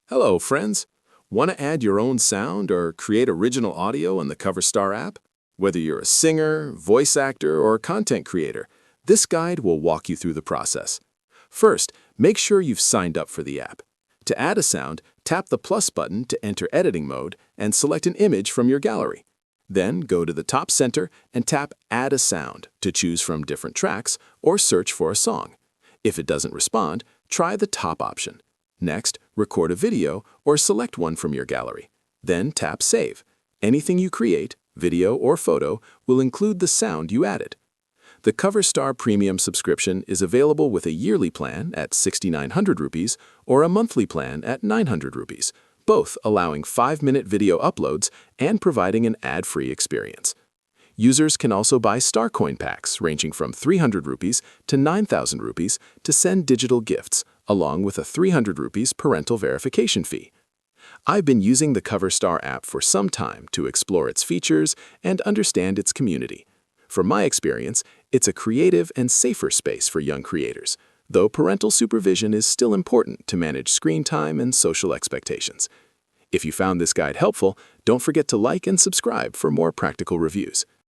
Hello, friends. Want to add your own sound or create original audio on the CoverStar app? Whether you're a singer, voice actor, or content creator, this guide will walk you through the process. First, make sure you've signed up for the app. To add a sound, tap the plus button to enter editing mode and select an image from your gallery. Then go to the top center and tap Add a Sound to choose from different tracks or search for a song. If it doesn't respond, try the top option. Next, record a video or select one from your gallery. Then tap Save. Anything you create, video or photo, will include the sound you added. The CoverStar Premium subscription is available with a yearly plan at 6,900 rupees or a monthly plan at 900 rupees, both allowing 5-minute video uploads and providing an ad-free experience. Users can also buy Star Coin packs ranging from 300 rupees to 9,000 rupees to send digital gifts, along with a 300 rupees parental verification fee. I've been using the CoverStar app for some time to explore its features and understand its community. From my experience, it's a creative and safer space for young creators, though parental supervision is still important to manage screen time and social expectations. If you found this guide helpful, don't forget to like and subscribe for more practical reviews.